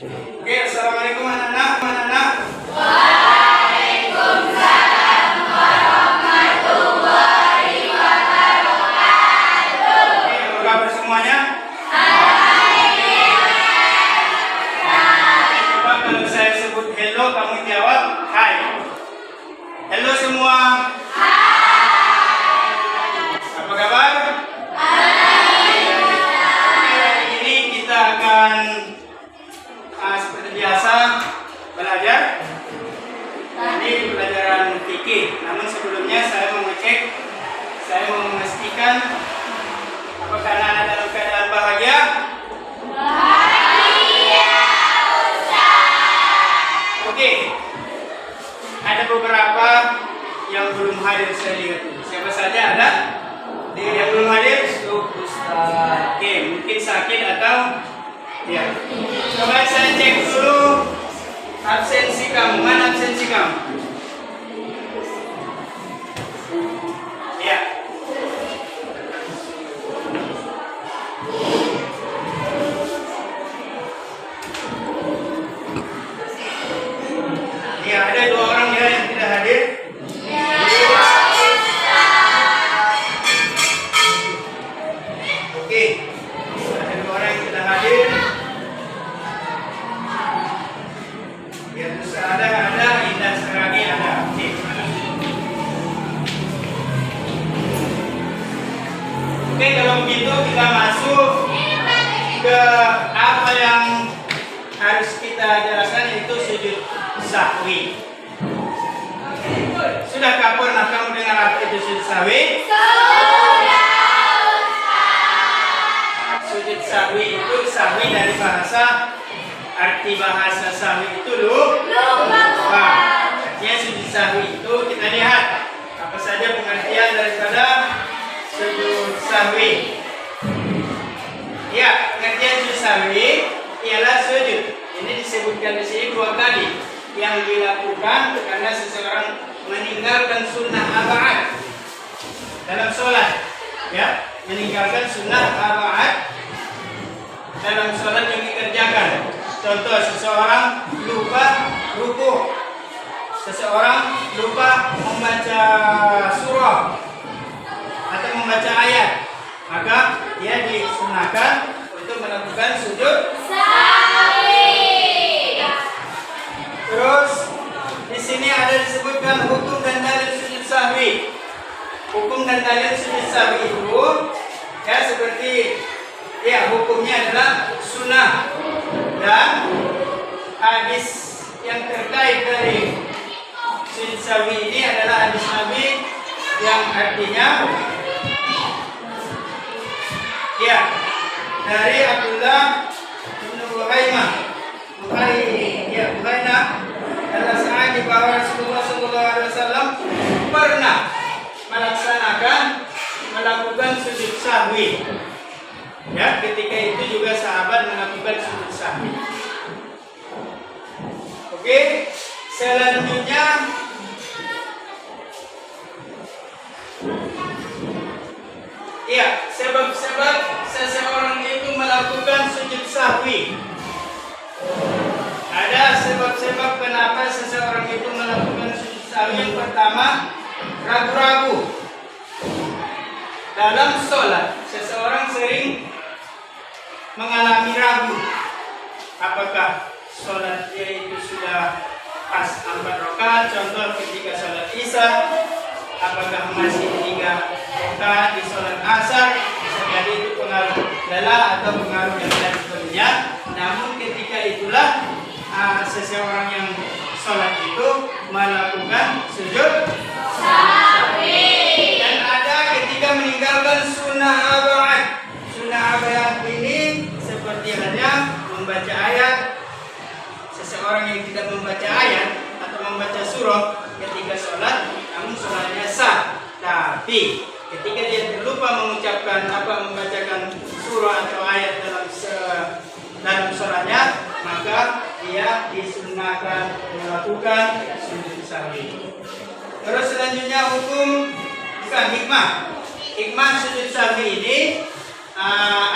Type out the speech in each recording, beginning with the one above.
Oke, assalamualaikum anak-anak. Waalaikumsalam warahmatullahi wabarakatuh. Oke, apa kabar semuanya? Coba kalau saya sebut hello, kamu jawab hai. Hello semua. Apa kabar? Hari ini kita akan seperti biasa belajar. Ini pelajaran fikih. Namun sebelumnya saya mau memastikan apakah anak dalam keadaan bahagia? Oke. Ada beberapa yang belum hadir saya lihat. Siapa saja ada? Yang belum hadir? Ustaz. Oke, mungkin sakit atau ya. Coba saya cek dulu absensi kamu. Mana absensi kamu? Ya. Ya, ada 2 orang ya yang tidak hadir. Oke. Ada 2 orang yang tidak hadir. Ya, terus ada, Indah Seragi ada. Oke. Oke, kalau begitu kita masuk ke apa yang harus kita jelaskan, yaitu sujud sahwi. Sudahkah pernah kamu dengar apa itu sujud sahwi? Sujud sahwi itu sahwi dari bahasa, arti bahasa sahwi itu lupa. Artinya sujud sahwi itu kita lihat apa saja pengertian daripada sujud sahwi. Ya, pengertian sujud sahwi ialah sujud. Ini disebutkan di sini 2 kali yang dilakukan karena seseorang meninggalkan sunnah abaat dalam sholat. Ya, meninggalkan sunnah abaat dalam sholat yang dikerjakan. Contoh, seseorang lupa ruku, seseorang lupa membaca surah atau membaca ayat, maka dia disunahkan untuk melakukan sujud sahwi. Terus di sini ada disebutkan hukum dan dalil sujud sahwi. Hukum dan dalil sujud sahwi itu ya seperti ya, hukumnya adalah sunnah, dan hadis yang terkait dari sujud sahwi ini adalah hadis Nabi yang artinya ya, dari Abdullah bin Buhainah al-As'adi bahwa Rasulullah SAW pernah melakukan sujud sahwi. Ya, ketika itu juga sahabat melakukan sujud sahwi. Oke, selanjutnya ya, sebab-sebab seseorang itu melakukan sujud sahwi. Ada sebab-sebab kenapa seseorang itu melakukan sujud sahwi. Yang pertama, ragu-ragu dalam sholat. Seseorang sering mengalami ragu apakah sholat dia itu sudah pas 4 rakaat. Contoh ketika sholat isya, apakah masih 3 rakaat di sholat asar. Bisa jadi itu pengaruh lelah atau pengaruh yang lain sebagainya. Namun ketika itulah seseorang yang sholat itu melakukan sujud sahwi. Dan ada ketika meninggalkan sunnah abaat. Sunnah abaat ini seperti halnya membaca ayat. Seseorang yang tidak membaca ayat atau membaca surah ketika sholat, namun sholatnya sah. Tapi ketika dia terlupa membacakan surah atau ayat dalam sholatnya, maka dia disunahkan melakukan sujud sahwi. Terus selanjutnya hikmah sujud sahwi ini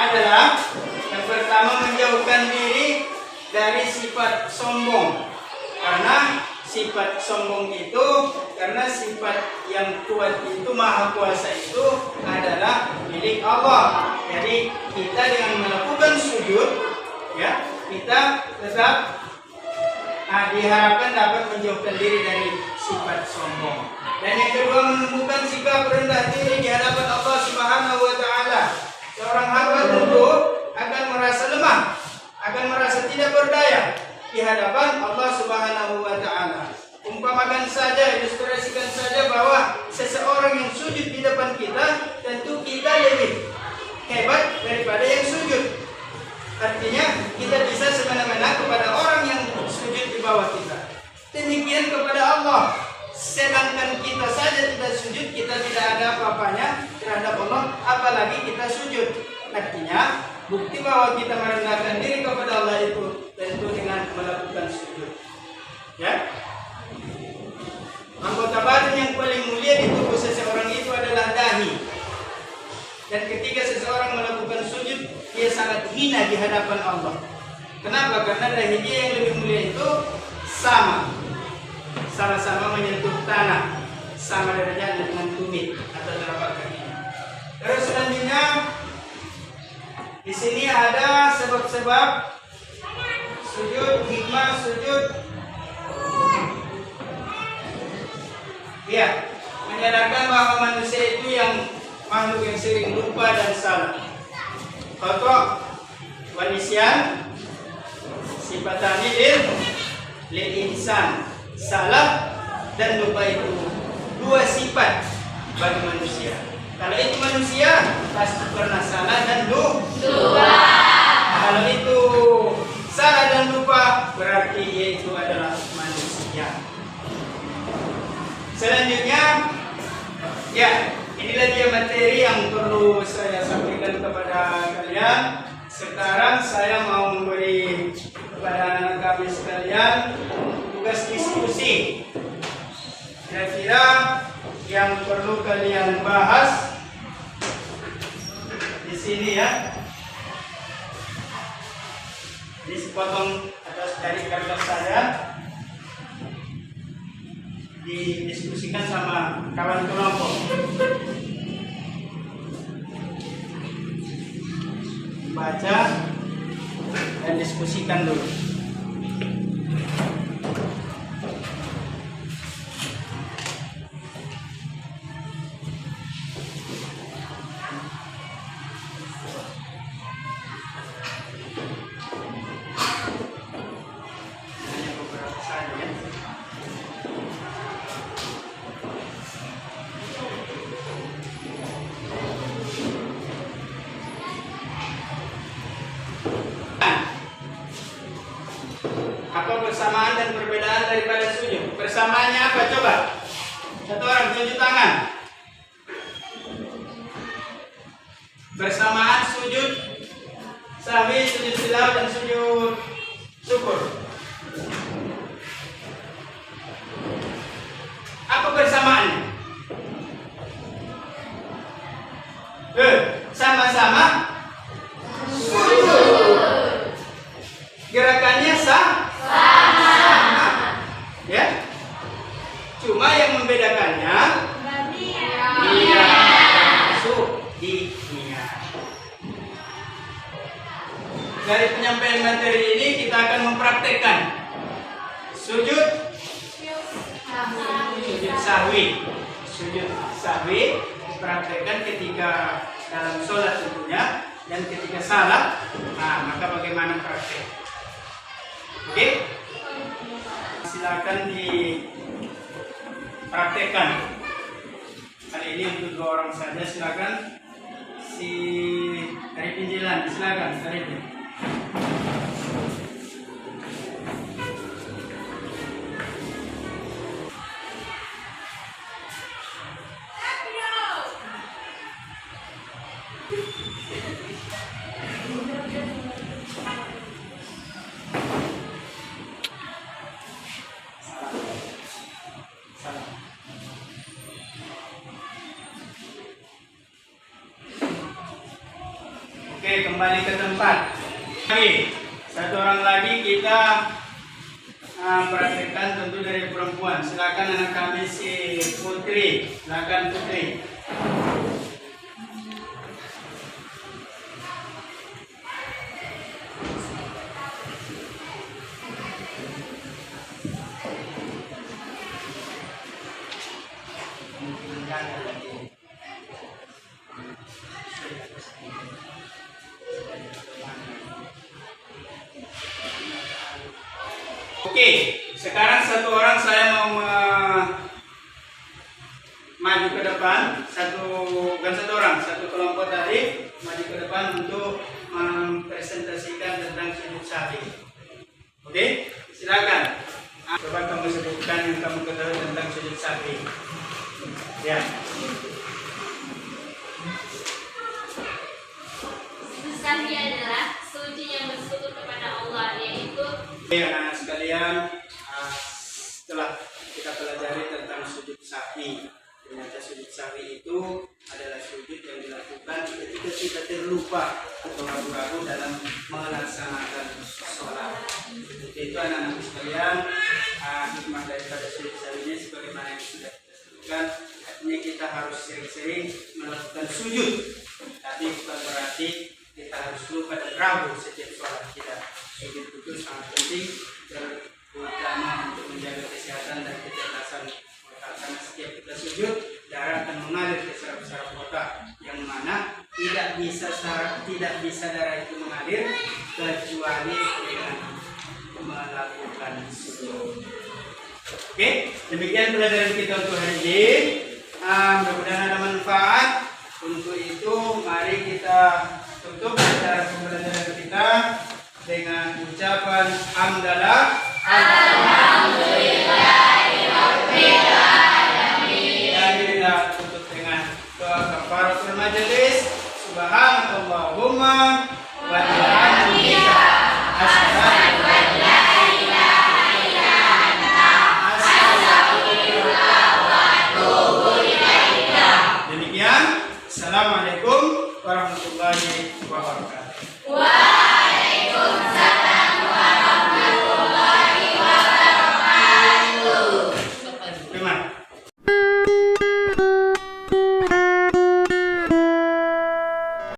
adalah yang pertama menjauhkan diri dari dari sifat sombong. Karena sifat sombong itu, karena sifat yang kuat itu, maha kuasa itu adalah milik Allah. Jadi kita dengan melakukan sujud, ya, kita tetap diharapkan dapat menjauhkan diri dari sifat sombong. Dan yang kedua, menumbuhkan sikap rendah diri di hadapan Allah Subhanahu wa taala. Seorang hamba tentu akan merasa lemah, akan merasa tidak berdaya di hadapan Allah Subhanahu wa taala. Umpamakan saja, ilustrasikan saja bahwa seseorang yang sujud di depan kita, tentu kita lebih hebat daripada yang sujud. Artinya kita bisa semena-mena kepada orang yang sujud di bawah kita. Demikian kepada Allah. Sedangkan kita saja tidak sujud, kita tidak ada apa-apanya terhadap Allah, apalagi kita sujud. Artinya bukti bahwa kita merendahkan diri kepada Allah itu tentu dengan melakukan sujud. Ya. Anggota badan yang paling mulia di tubuh seseorang itu adalah dahi. Dan ketika seseorang melakukan sujud, dia sangat hina di hadapan Allah. Kenapa? Karena dahi dia yang lebih mulia itu sama-sama menyentuh tanah, sama derajatnya dengan tumit atau telapak kakinya. Terus selanjutnya di sini ada sebab-sebab sujud, hikmah sujud. Ya, menyadarkan bahwa manusia itu yang makhluk yang sering lupa dan salah. Khata' wa nisyan sifatani lil insan. Salah dan lupa itu dua sifat bagi manusia. Kalau itu manusia pasti pernah salah dan lupa. Kalau itu salah dan lupa berarti dia itu adalah manusia. Selanjutnya, ya, inilah dia materi yang perlu saya sampaikan kepada kalian. Sekarang saya mau memberi kepada anak-anak kami sekalian tugas diskusi. Kira-kira yang perlu kalian bahas di sini ya. Ini sepotong atas dari kertas saya, didiskusikan sama kawan kelompok. Baca dan diskusikan dulu. Hanya beberapa saja ya. Apa persamaan dan perbedaan daripada sujud? Persamaannya apa? Coba. Satu orang tunjuk tangan. Persamaan sujud sahwi, sujud tilawa dan sujud syukur. Apa persamaannya? Sama-sama sujud. Gerakannya sama. Ya. Cuma yang membedakannya masuk di niat. Dari penyampaian materi ini kita akan mempraktekkan sujud sahwi. Sujud sahwi dipraktekkan ketika dalam sholat tentunya, dan ketika salah, maka bagaimana praktek? Oke? Silakan dipraktekkan. Kali ini untuk dua orang saja, silakan. Si Arifin Jilan, silakan Arifin. Oke, kembali ke tempat. Oke, Satu orang lagi kita praktekkan tentu dari perempuan. Silakan anak kami si Putri. Silakan Putri. Oke, sekarang satu orang saya mau maju ke depan, satu kelompok tadi maju ke depan untuk mempresentasikan tentang sujud sahwi. Oke, silakan. Coba kamu sebutkan yang kamu ketahui tentang sujud sahwi. Ya. Sujud sahwi adalah sujud yang bersekutu kepada Allah, yaitu Anak-anak sekalian, setelah kita pelajari tentang sujud sahwi, ternyata sujud sahwi itu adalah sujud yang dilakukan ketika kita terlupa atau ragu-ragu dalam melaksanakan sholat. Itu anak-anak sekalian, hikmah daripada sujud sahwi ini sebagaimana yang sudah kita sebutkan, artinya kita harus sering-sering melakukan sujud. Tapi bukan berarti kita harus lupa dan ragu setiap sholat kita. Sujud itu sangat penting, terutama untuk menjaga kesehatan dan kecerdasan otak. Karena setiap kita sujud, darah akan mengalir ke saraf-saraf otak, yang mana tidak bisa darah itu mengalir kecuali dengan melakukan sujud. Oke, demikian pelajaran kita untuk hari ini. Mudah-mudahan ada manfaat. Untuk itu, mari kita tutup acara pembelajaran kita dengan ucapan hamdalah. Dan kita tutup dengan doa kafaratul majelis. Subhanallahumma wa bihamdika asyhadu an la ilaha illa anta astaghfiruka wa atubu ilaika. Demikian. Assalamualaikum warahmatullahi wabarakatuh.